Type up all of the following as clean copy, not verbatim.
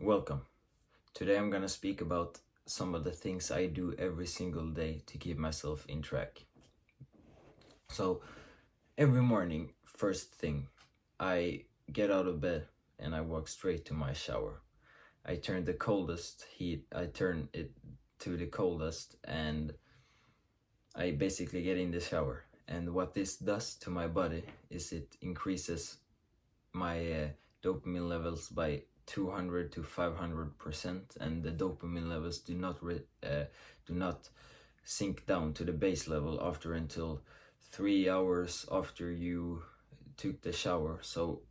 Welcome. Today I'm gonna speak about some of the things I do every single day to keep myself in track. So, every morning, first thing, I get out of bed and I walk straight to my shower. I turn it to the coldest and I basically get in the shower. And what this does to my body is it increases my dopamine levels by 200 to 500%, and the dopamine levels do not sink down to the base level after until 3 hours after you took the shower. So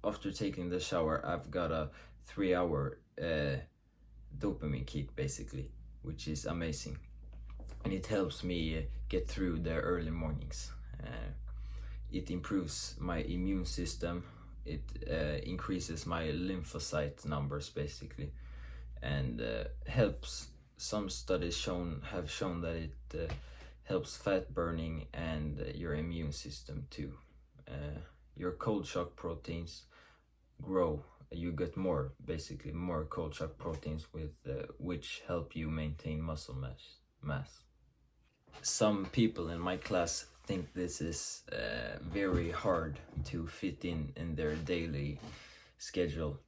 after taking the shower, I've got a 3 hour dopamine kick basically, which is amazing, and it helps me get through the early mornings. It improves my immune system. It increases my lymphocyte numbers basically, and helps. Some studies have shown that it helps fat burning and your immune system too. Your cold shock proteins grow. You get more cold shock proteins with which help you maintain muscle mass. Some people in my class think this is very hard to fit in their daily schedule.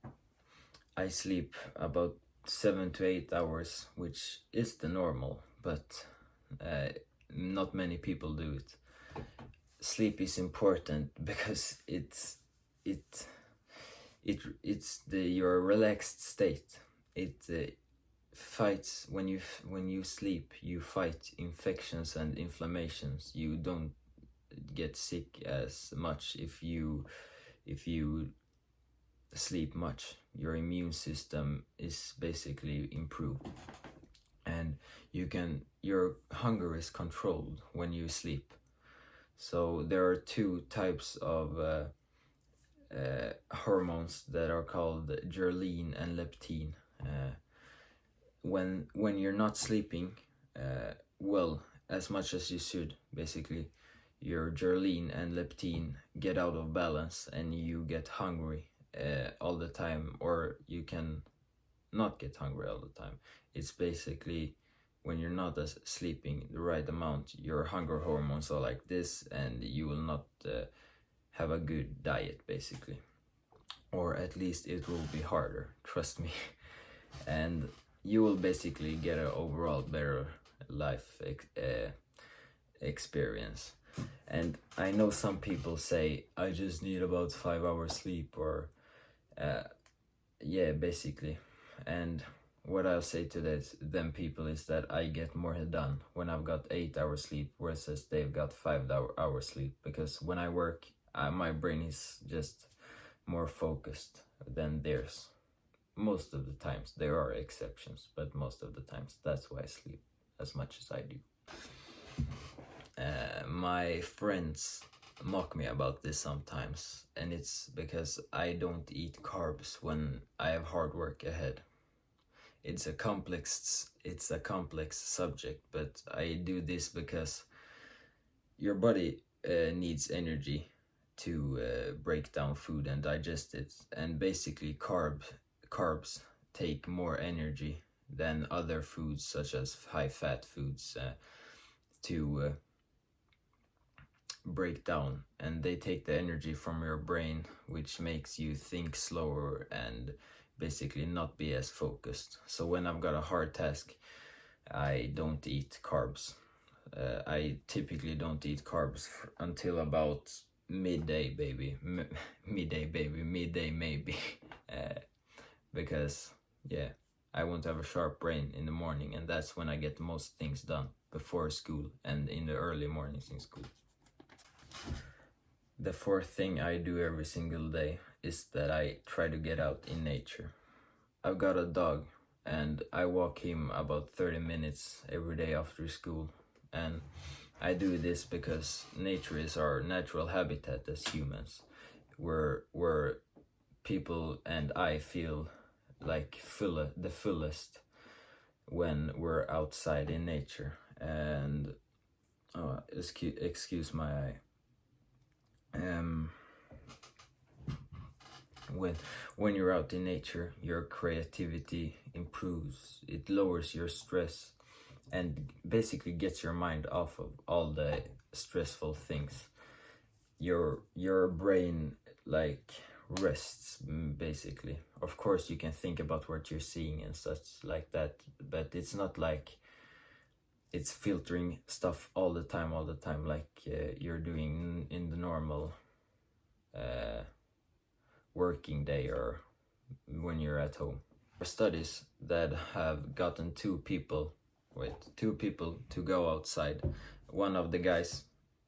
I sleep about 7 to 8 hours, which is the normal, but not many people do it. Sleep is important because it's your relaxed state. It fights when you sleep. You fight infections and inflammations. You don't get sick as much if you sleep much. Your immune system is basically improved, and your hunger is controlled when you sleep. So there are two types of hormones that are called ghrelin and leptin. When you're not sleeping well as much as you should, basically, your ghrelin and leptin get out of balance and you get hungry all the time, or you can not get hungry all the time. It's basically when you're not sleeping the right amount, your hunger hormones are like this, and you will not have a good diet basically, or at least it will be harder, trust me. And you will basically get an overall better life experience. And I know some people say, I just need about 5 hours sleep, or yeah, basically. And what I'll say to them people is that I get more done when I've got 8 hours sleep versus they've got 5 hours sleep, because when I work, my brain is just more focused than theirs. Most of the times. There are exceptions, but most of the times. That's why I sleep as much as I do. My friends mock me about this sometimes, and it's because I don't eat carbs when I have hard work ahead. It's a complex subject, but I do this because your body needs energy to break down food and digest it, and basically carbs take more energy than other foods, such as high fat foods, to break down, and they take the energy from your brain, which makes you think slower and basically not be as focused. So when I've got a hard task, I don't eat carbs. I typically don't eat carbs until about midday maybe. Because yeah, I want to have a sharp brain in the morning, and that's when I get the most things done, before school and in the early mornings in school. The fourth thing I do every single day is that I try to get out in nature. I've got a dog, and I walk him about 30 minutes every day after school, and I do this because nature is our natural habitat as humans, where people and I feel like the fullest when we're outside in nature. And excuse my eye. When you're out in nature, your creativity improves, it lowers your stress, and basically gets your mind off of all the stressful things. Your brain like rests, basically. Of course you can think about what you're seeing and such like that, but it's not like it's filtering stuff all the time like you're doing in the normal working day or when you're at home. There are studies that have gotten two people to go outside. One of the guys,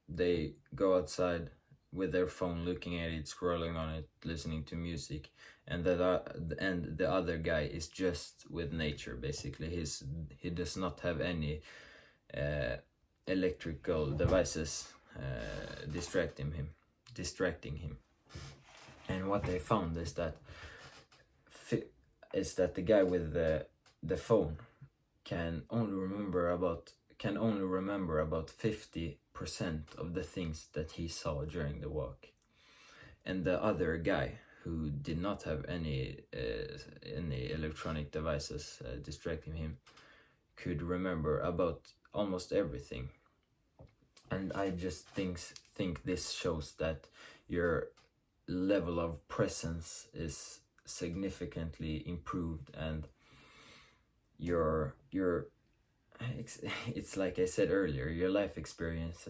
they go outside with their phone, looking at it, scrolling on it, listening to music, and the other guy is just with nature. Basically, he does not have any electrical devices distracting him. And what they found is that the guy with the phone can only remember about 50% of the things that he saw during the walk, and the other guy who did not have any electronic devices distracting him could remember about almost everything. And I just think this shows that your level of presence is significantly improved, and it's like I said earlier, your life experience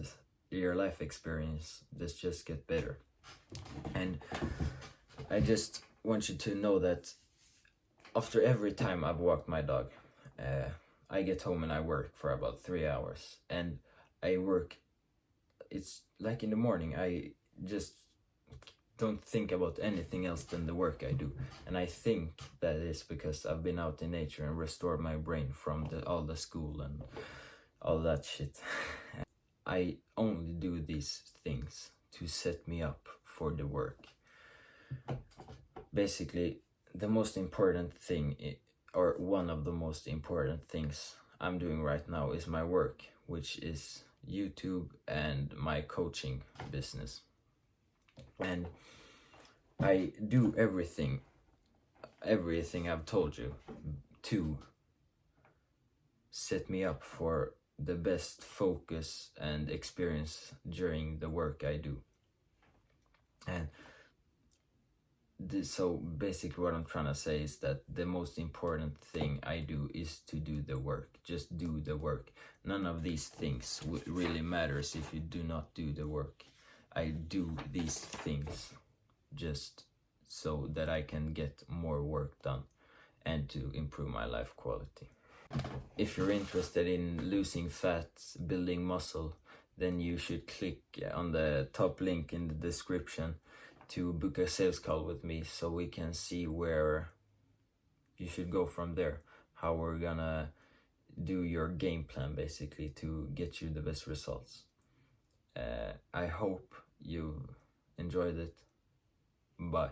does just get better. And I just want you to know that after every time I've walked my dog, I get home and I work for about 3 hours, and it's like in the morning I just don't think about anything else than the work I do. And I think that is because I've been out in nature and restored my brain from all the school and all that shit. I only do these things to set me up for the work. Basically, the most important thing, or one of the most important things I'm doing right now, is my work, which is YouTube and my coaching business. And I do everything I've told you to set me up for the best focus and experience during the work I do. And so basically what I'm trying to say is that the most important thing I do is to do the work. Just do the work. None of these things really matters if you do not do the work. I do these things just so that I can get more work done and to improve my life quality. If you're interested in losing fat, building muscle, then you should click on the top link in the description to book a sales call with me, so we can see where you should go from there, how we're gonna do your game plan basically to get you the best results. I hope you enjoyed it. Bye.